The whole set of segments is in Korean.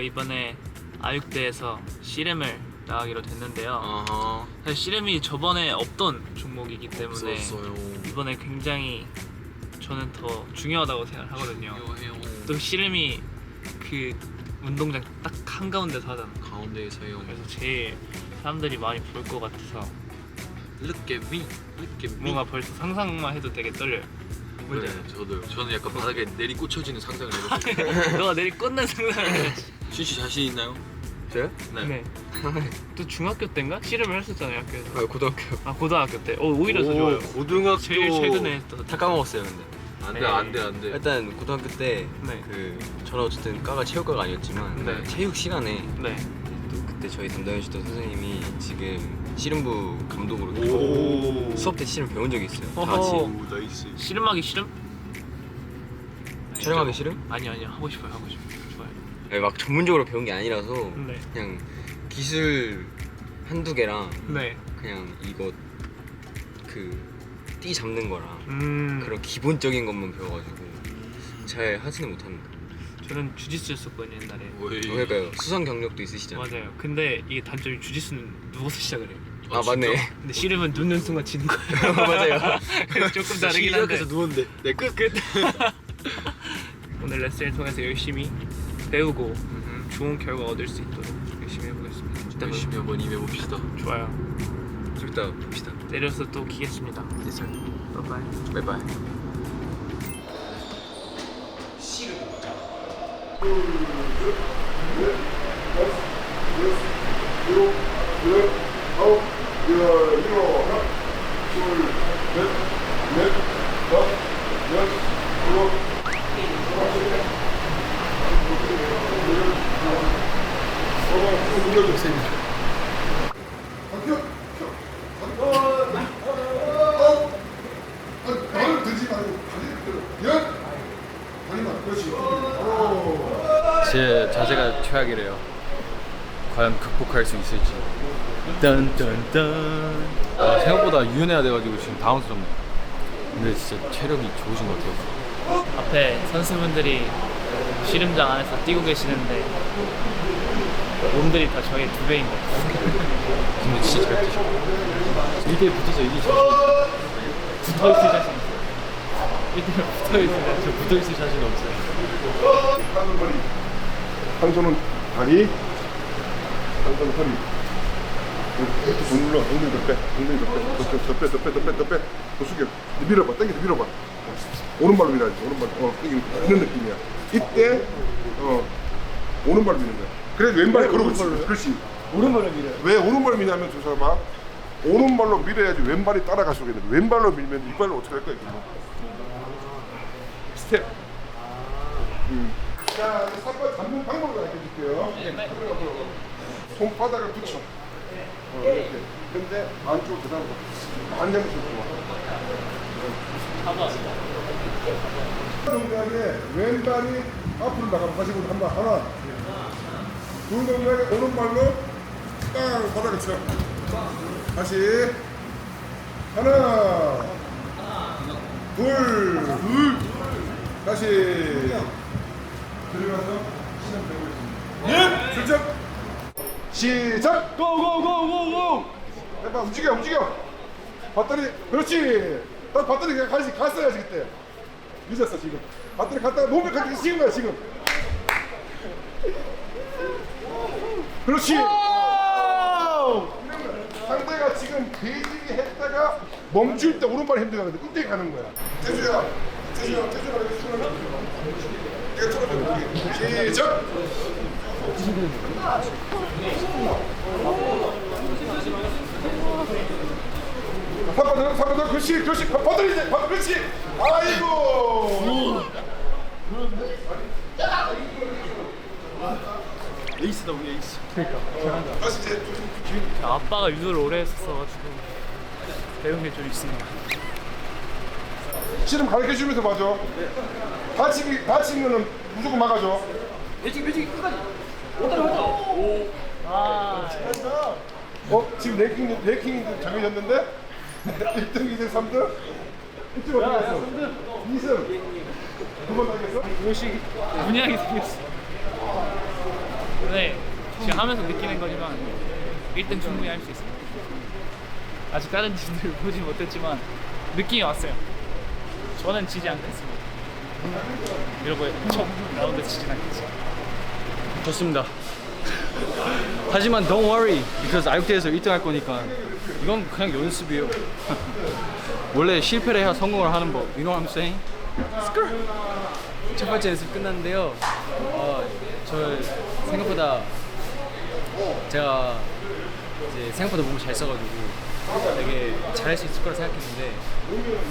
저희가 이번에 아육대에서 씨름을 나가기로 됐는데요. 사실 씨름이 저번에 없던 종목이기 때문에 없었어요. 이번에 굉장히 저는 더 중요하다고 생각하거든요. 또 씨름이 그 운동장 딱 한가운데서 하잖아. 가운데에서 해요. 그래서 제일 사람들이 많이 볼 것 같아서 Look at me, look at me. 뭔가 벌써 상상만 해도 되게 떨려요. 네, 저도요. 저는 약간 바닥에 내리 꽂혀지는 상상을 해봤어요. 너가 내리 꽂는 상상을 춘씨 자신 있나요? 저요? 네. 또 중학교 때인가? 씨름을 했었잖아요 학교에서. 아, 고등학교. 아 고등학교 때. 오히려 더 좋아요. 고등학교 제일 최근에 했던. 다 까먹었어요, 근데. 안돼. 일단 고등학교 때 네. 저는 어쨌든 과가 체육과가 아니었지만 네. 체육 시간에 네. 또 그때 저희 담당해주셨던 선생님이 지금 씨름부 감독으로 오. 수업 때 씨름 배운 적이 있어요. 다 어허. 같이. 오, 나이스. 씨름하기 싫음? 촬영하기 싫음? 아니요 하고 싶어요. 좋아요. 네, 막 전문적으로 배운 게 아니라서 네. 그냥 기술 한두 개랑 네. 그냥 이거 띠 잡는 거랑 그런 기본적인 것만 배워가지고 잘 하지는 못합니다. 저는 주짓수 했었거든요 옛날에. 그러니까요. 수상 경력도 있으시잖아요. 맞아요. 근데 이게 단점이 주짓수는 누워서 시작을 해요. 아 맞네. 근데 씨름은 눕는 순간 지는 거예요. 맞아요. 그래서 조금 다르긴 한데. 시작해서 누웠는데 내 끝. 오늘 레슨을 통해서 열심히 배우고 좋은 결과 얻을 수 있도록 열심히 해보겠습니다. 열심히 한번 임해봅시다. 좋아요. 좀 이따 봅시다. 내려서 또 키겠습니다. 됐어요. 바이바이. 바이바이. 발을 들지 말고 다리를 들어. 다리만 그렇지. 제 자세가 최악이래요. 과연 극복할 수 있을지. 딴딴딴. 생각보다 유연해야 돼가지고 지금 당황스럽네요. 근데 진짜 체력이 좋으신 것 같아요. 앞에 선수분들이 씨름장 안에서 뛰고 계시는데 몸들이 다 저희 2배인 것 같아요. 근데 진짜 잘 뛰시고. 1대1 붙어서 이기죠. 붙어있을 자신 있어요. 1대1 붙어있을 자신. 저 붙어있을 자신 없어요. 한손 허리. 한 손은 다리. 한 손은 허리. 이렇게 좀 눌러. 엉덩이 더 빼. 엉덩이 더 빼. 더 숙여. 밀어봐. 당겨서 밀어봐. 오른발로 밀어야지. 오른발. 당기는 이런 느낌이야. 이때 오른발로 미는 거야. 그래서 왼발에 걸어붙지. 그렇지. 오른발로 밀어요. 왜 오른발 미냐면 조사봐. 오른발로 밀어야지 왼발이 따라갈 수가 있는데 왼발로 밀면 이발로 어떻게 할 거야? 스텝. 자, 이제 3번 잡는 방법을 알려줄게요. 손바닥을 붙여. 이렇게. 근데 안쪽으로 그다음 안장으로 들어와. 동작에 왼발이 앞으로 나가면 다시 보면 한번 하나. 둘 동작에 오른발로 딱 바닥을 쳐. 다시 하나, 둘, 다시 들어가서 시작 배우겠습니다. 예, 출전. 시작. 고고고고고. 해봐. 움직여. 배터리. 그렇지. 딱 배터리 그냥 갔어야지 그때. 늦었어 지금. 배터리 갔다가 몸을 갖다 씌운 거야 지금. 그렇지. 상대가 지금 베이징이 했다가 멈출 때 오른발이 힘들거든. 이때 가는 거야. 태주야 이렇게 손을 내가 틀어줘. 시작. 한번 더. 그렇지. 버들이 이제 그렇지. 아이고. 에이스다 우리 에이스. 다시 이제 아빠가 유도를 오래 했었어가지고 배운 게 좀 있습니다. 씨름 가르쳐 주면서 봐줘. 다친 거는 무조건 막아줘. 매직 끝까지. 지금 랭킹이 정해졌는데 1등, 2등, 3등. 1등 어디 갔어? 2승. 2번 나겠어? 옷이 문양이 생겼어. 네, 지금 하면서 느끼는 거지만 1등 충분히 할 수 있습니다. 아직 다른 팀들 보지 못했지만 느낌이 왔어요. 저는 지지 않겠습니다. 이러고 첫 라운드 지진 않겠지. 좋습니다. 하지만 don't worry, because 아육대에서 1등 할 거니까 이건 그냥 연습이에요. 원래 실패를 해야 성공을 하는 법. You know what I'm saying? 첫 번째 연습 끝났는데요. 저 생각보다 제가 이제 생각보다 몸을 잘 써가지고 되게 잘할 수 있을 거라 생각했는데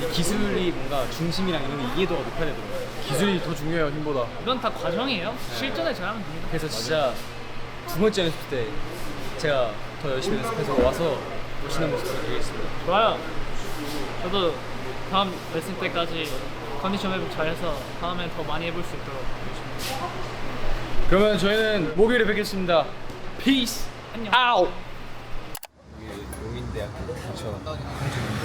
이 기술이 뭔가 중심이랑 이런 게 이해도가 높아야 되더라고요. 기술이 더 중요해요, 힘보다. 이건 다 과정이에요. 실전에 잘하면 됩니다. 그래서 진짜 두 번째 연습 때 제가 더 열심히 연습해서 와서 멋있는 모습 보여드리겠습니다. 좋아요. 저도 다음 레슨 때까지 컨디션 회복 잘해서 다음엔 더 많이 해볼 수 있도록 열심히. 그러면 저희는 목요일에 뵙겠습니다. Peace 안녕. out. 용인대학교 근처 홍준인데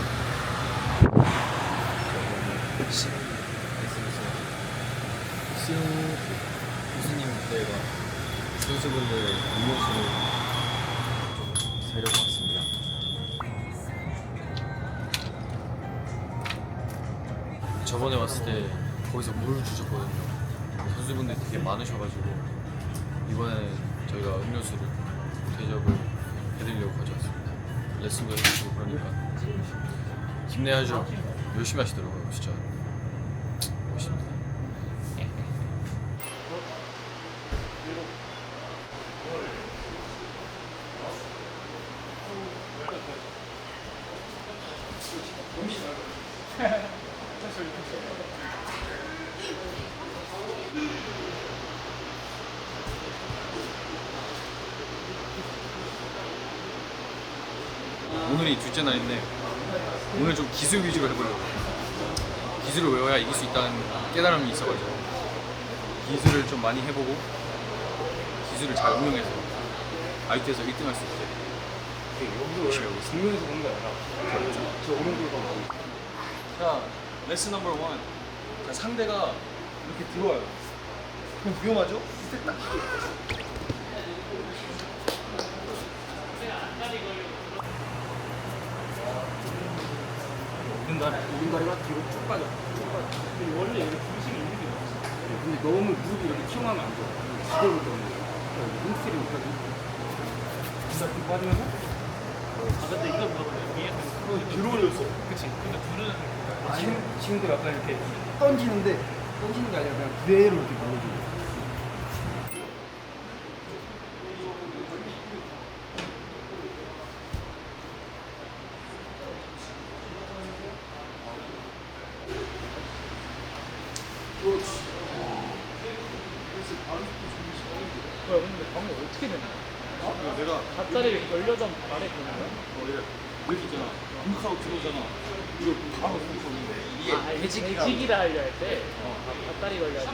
교수님들과 선수분들 음료수를 좀 사려고 왔습니다. 저번에 왔을 때 거기서 물 주셨거든요. 선수분들이 되게 많으셔가지고 이번에 저희가 음료수를 대접을 해드리려고 가져왔습니다. 레슨도 해주시고 그러니까 힘내야죠. 열심히 하시더라고요, 진짜 멋있습니다. 오늘이 둘째 날인데 오늘 좀 기술 위주로 해보려고. 기술을 외워야 이길 수 있다는 깨달음이 있어가지고 기술을 좀 많이 해보고 기술을 잘 응용해서 아이트에서 1등 할 수 있게 열심히 하고 있습니다. 정면에서 보는 게 아니라 저 오른쪽으로 보고. 자, 레슨 넘버 1. 자, 상대가 이렇게 들어와요. 그럼 위험하죠? 이때 딱. 오른다리가 뒤로 쭉 빠져. 원래 이렇게 중심이 있는 게 없어. 근데 너무 무릎이 이렇게 튀어나오면 안 돼. 지도를 때문에. 홈스틸이 못하지. 진짜 뒤 빠지면서? 아 근데 이거 물어보네. 위에서 뒤로 올렸어. 그치. 근데 둘은 지금도 약간 이렇게 던지는데 던지는 게 아니라 그냥 그대로 이렇게 보여줘. 뭐야 근데 방금 어떻게 되는 거야? 내가 앞다리를 열려던 아래 되는 거야? 이렇게 있잖아. 묵하고 들어오잖아. 이거 바로 묵하는데 이게 배지기를 하려 할 때, 앞다리 걸려 할 때.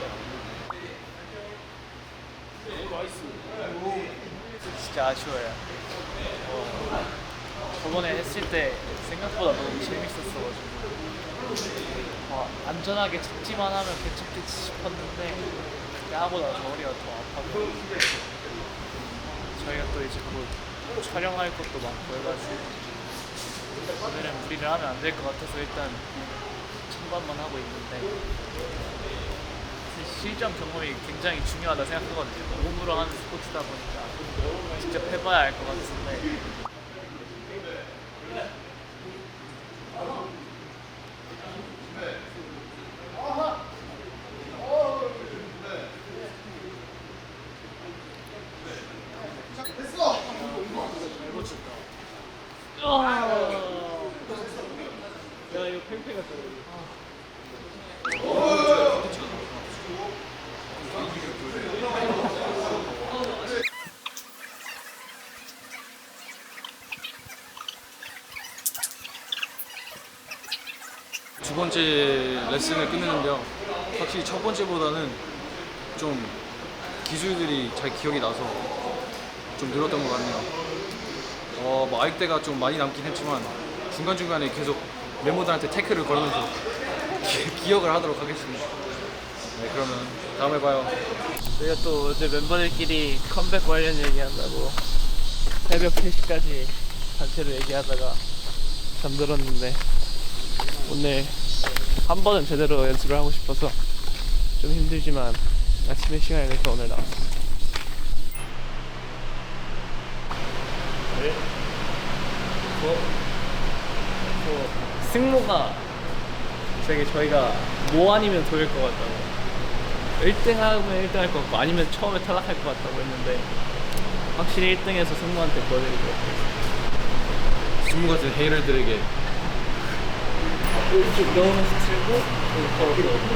진짜 아쉬워요. 저번에 했을 때 생각보다 너무 재밌었어가지고 안전하게 잡지만 하면 괜찮겠지 싶었는데 그때 하고 나서 머리가 더 아파서 저희가 또 이제 곧 촬영할 것도 많고 해가지고 오늘은 무리를 하면 안 될 것 같아서 일단 참관만 하고 있는데 실전 경험이 굉장히 중요하다 생각하거든요. 몸으로 하는 스포츠다 보니까 직접 해봐야 알 것 같은데 야 이거 팽팽 같다. 두 번째 레슨을 끝내는데요. 확실히 첫 번째보다는 좀 기술들이 잘 기억이 나서 좀 늘었던 것 같네요. 뭐 아익대가 좀 많이 남긴 했지만 중간중간에 계속 멤버들한테 태클을 걸면서 기억을 하도록 하겠습니다. 네, 그러면 다음에 봐요. 저희가 또 어제 멤버들끼리 컴백 관련 얘기한다고 새벽 3시까지 단체로 얘기하다가 잠들었는데 오늘 한 번은 제대로 연습을 하고 싶어서 좀 힘들지만 아침에 시간을 내서 오늘 나왔습니다. 승모가 되게 저희가 뭐 아니면 도일 것 같다고 1등 하면 1등 할 것 같고 아니면 처음에 탈락할 것 같다고 했는데 확실히 1등에서 승모한테 보여드리도록 하겠습니다. 스무 같은 헤이러들에게 쭉 넣으면서 틀고 여기 걸어서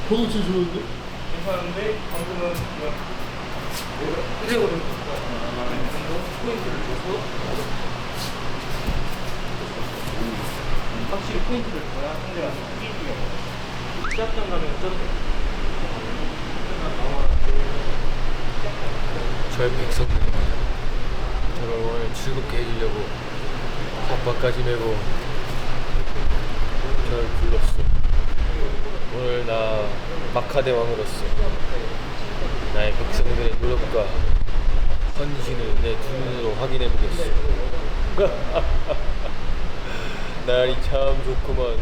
저도 진짜 좋은데? 괜찮은데 방금은 이래거든 포인트를 줘서 확실히 포인트를 줘야 상대가 이기게 시합장 가면 좀 저의 백성들입니다. 저를 오늘 즐겁게 해주려고 핫바까지 메고 저를 불렀어. 오늘 나 마카대왕으로서 나의 백성들의 노력과 헌신을 내 두 눈으로 확인해 보겠어. 날이 참 좋구먼.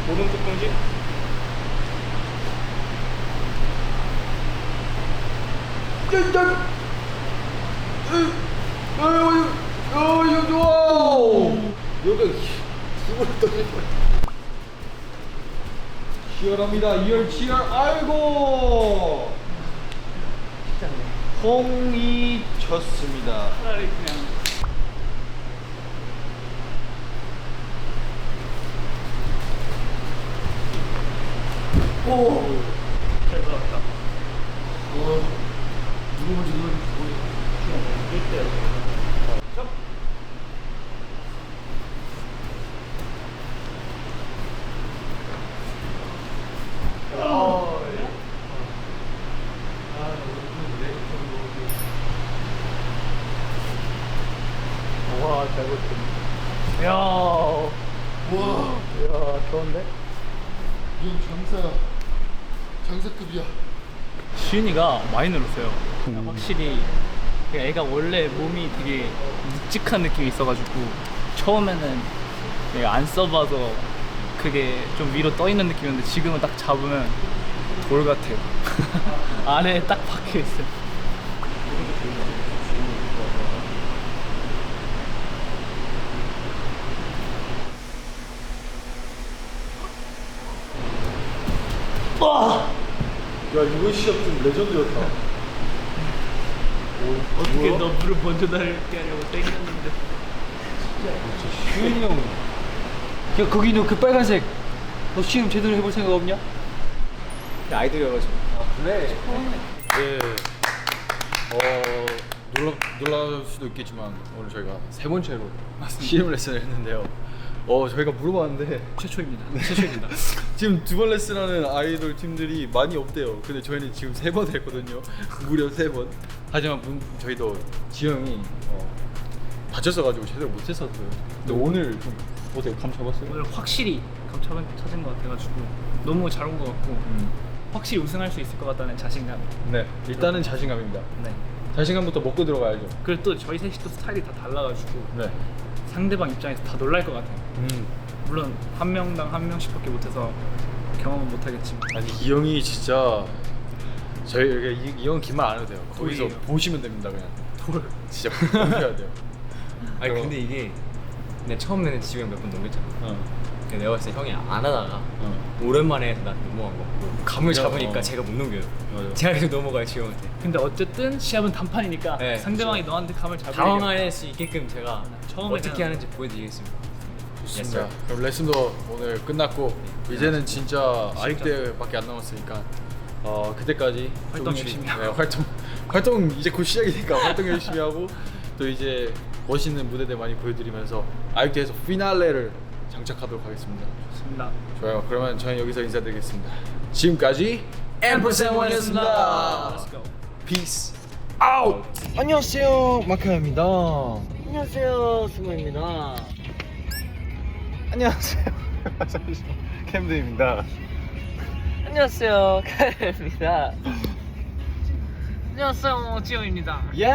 오른쪽 동지 치열합니다. 이열 치열. 아이고 홍이 쳤습니다. 차라리 그냥 잘 들어갔다. 누구 먼저 와, 잘 보셨네. 야, 야, 좋은데? 이형 장사급이야. 시윤이가 많이 늘었어요. 확실히 애가 원래 몸이 되게 묵직한 느낌이 있어가지고 처음에는 내가 안 써봐서 그게 좀 위로 떠 있는 느낌이었는데 지금은 딱 잡으면 돌 같아요. 안에 딱 박혀 있어요. 와! 야 이번 시합 좀 레전드였다. 어떻게 너 물을 먼저 달게 하려고 땡겼는데. 유현이 형. 야 거기 너 그 빨간색. 너 시험 제대로 해볼 생각 없냐? 아이돌이어가지고. 아 그래. 네. 놀랄 수도 있겠지만 오늘 저희가 세 번째로 CM 레슨을 했는데요. 저희가 물어봤는데 최초입니다. 최초입니다. 지금 두 번 레슨하는 아이돌 팀들이 많이 없대요. 근데 저희는 지금 세 번 했거든요. 무려 세 번. 하지만 저희도 지영이 다쳤어가지고 제대로 못했었어요. 근데 오늘 좀 어때요? 감 잡았어요? 오늘 확실히 찾은 것 같아가지고 너무 잘 온 것 같고 확실히 우승할 수 있을 것 같다는 자신감. 네. 일단은 자신감입니다. 네. 자신감부터 먹고 들어가야죠. 그리고 또 저희 셋이 또 스타일이 다 달라가지고 네. 상대방 입장에서 다 놀랄 것 같아요. 물론 한 명당 한 명씩밖에 못해서 경험은 못하겠지만. 아니 이 형이 진짜 저희 이 형은 긴 말 안 해도 돼요. 거기서 돌이에요. 보시면 됩니다 그냥. 돌. 진짜 보셔야 돼요. 아니 근데 이게 내가 처음에는 지금 몇 번 넘겼잖아. 어. 근데 내가 봤을 때 형이 안 하다가 오랜만에 해서 난 넘어간 거. 감을 잡으니까 제가 못 넘겨요. 맞아. 제가 계속 넘어가요 지금한테. 근데 어쨌든 시합은 단판이니까 네, 상대방이 너한테 감을 잡으려. 당황할 수 있게끔 제가 처음에는 어떻게 하는지 보여드리겠습니다. 좋습니다. 그럼 레슨도 오늘 끝났고 이제는 진짜 아익대회밖에 안 남았으니까 그때까지 활동 조금씩, 열심히 하고. 네, 활동 이제 곧 시작이니까 활동 열심히 하고 또 이제 멋있는 무대들 많이 보여드리면서 아익대회에서 피날레를 장착하도록 하겠습니다. 좋습니다. 좋아요. 그러면 저는 여기서 인사드리겠습니다. 지금까지 앰플1이었습니다. Let's go. Peace out. 안녕하세요, 마카입니다. 안녕하세요, 승우입니다. 안녕하세요, 캠드입니다. 안녕하세요, 카레입니다. 안녕하세요, 지영입니다. 예!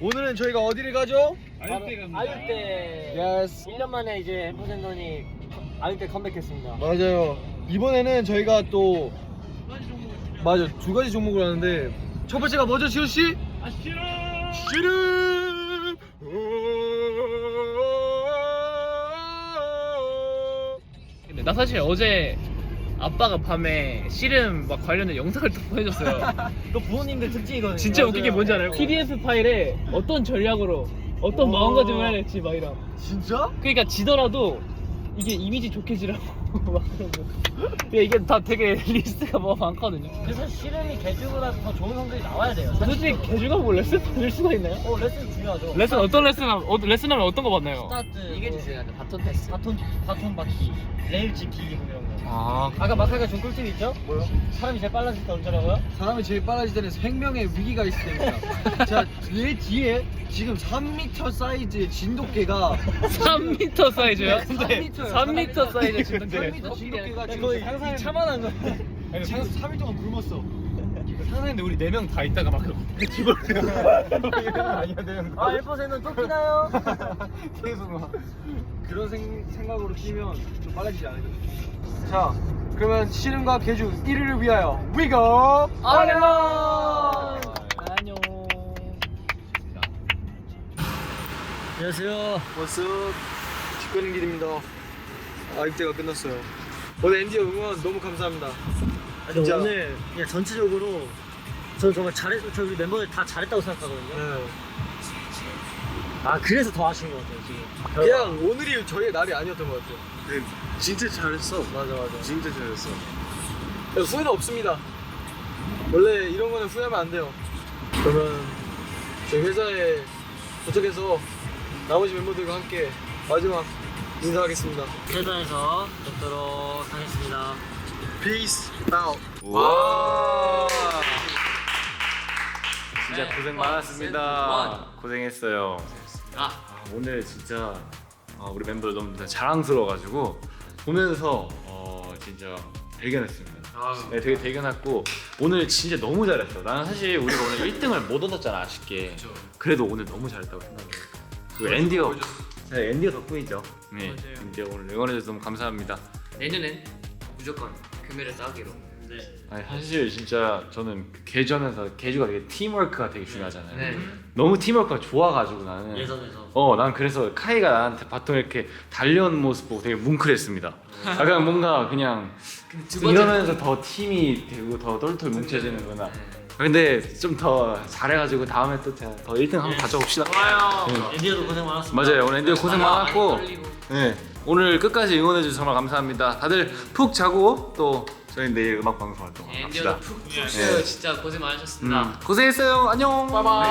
오늘은 저희가 어디를 가죠? 아육대 갑니다. 아육대. Yes. 1년 만에 이제 앰프센터니 아육대 컴백했습니다. 맞아요. 이번에는 저희가 또 맞아 2가지 종목을 하는데 첫 번째가 뭐죠, 지우 씨? 씨름. 근데 나 사실 어제 아빠가 밤에 씨름 막 관련된 영상을 또 보내줬어요. 또 부모님들 특징이거든요. 진짜 웃긴 게 뭔지 알아요? PDF 파일에 어떤 전략으로 어떤 마음가짐을 해야 될지 막 이런. 진짜? 그러니까 지더라도 이게 이미지 좋게 지라고 막 그런 거. 이게 다 되게 리스트가 뭐 많거든요. 그래서 씨름이 개주보다 더 좋은 성적이 나와야 돼요. 솔직히 개주가 뭐 레슨 받을 수가 있나요? 레슨 중요하죠. 레슨 어떤 레슨하면 어떤 거 받나요? 스타트. 이게 중요한데 바톤 패스. 바톤 받기. 레일 지키기 뭐 이런 거. 아, 아까 마카가 준 꿀팁 있죠? 뭐요? 사람이 제일 빨라질 때 언제라고요? 사람이 제일 빨라질 때는 생명의 위기가 있을 때입니다. 자, 내 뒤에 지금 3m 사이즈의 진돗개가 3m 사이즈요? 3m 요. 3m 사이즈 진돗개. 3m 진돗개가 지금 거의 이 차만한 거. 지금 3일 동안 굶었어. 상상인데 우리 4명 다 있다가 막 아니야, 내가. 아, 1%는 쫓기나요? 계속 막 그런 생각으로 뛰면 좀 빨라지지 않을까. 자, 그러면 씨름과 개주 1위를 위하여 위고 안녕. 안녕. 안녕하세요. 워스 뒷가는 길입니다. 아육대가 끝났어요. 오늘 앤디 응원 너무 감사합니다. 진짜. 오늘 그냥 전체적으로 저는 정말 저 우리 멤버들 다 잘했다고 생각하거든요. 네. 아, 그래서 더 아쉬운 것 같아요 지금. 그냥 오늘이 저희의 날이 아니었던 것 같아요. 진짜 잘했어. 맞아. 진짜 잘했어. 후회는 없습니다. 원래 이런 거는 후회하면 안 돼요. 그러면 저희 회사에 도착해서 나머지 멤버들과 함께 마지막 인사하겠습니다. 회사에서 뵙도록 하겠습니다. Peace out. 와 진짜 고생 많았습니다. 고생했어요. 오늘 진짜 우리 멤버들 너무 다 자랑스러워가지고 보면서 진짜 대견했습니다. 네, 되게 대견했고 오늘 진짜 너무 잘했어. 나는 사실 우리가 오늘 1등을 못 얻었잖아, 아쉽게. 그래도 오늘 너무 잘했다고 생각해요. 그리고 앤디가 덕분이죠. 네, 앤디가 오늘 응원해줘서 너무 감사합니다. 내년엔 무조건 금메달 따기로. 네. 아니, 사실 진짜 저는 개전에서 개주가 되게 팀워크가 되게 중요하잖아요. 네. 너무 팀워크가 좋아가지고 나는 예선에서. 난 그래서 카이가 나한테 바통 이렇게 달려온 모습 보고 되게 뭉클했습니다. 약간 뭔가 그냥 이러면서 더 팀이 되고 더 똘똘 뭉쳐지는구나. 근데 좀 더 잘해가지고 다음에 또 제가 더 1등 한번 가져봅시다. 앤디도 고생 많았습니다. 맞아요. 오늘 앤디 고생 많았고, 네, 오늘 끝까지 응원해주셔서 정말 감사합니다. 다들 푹 자고 또 저희 내일 음악 방송 활동 합시다. 앤디도 푹 쉬어요. 진짜 고생 많으셨습니다. 고생했어요. 안녕. 바이바이.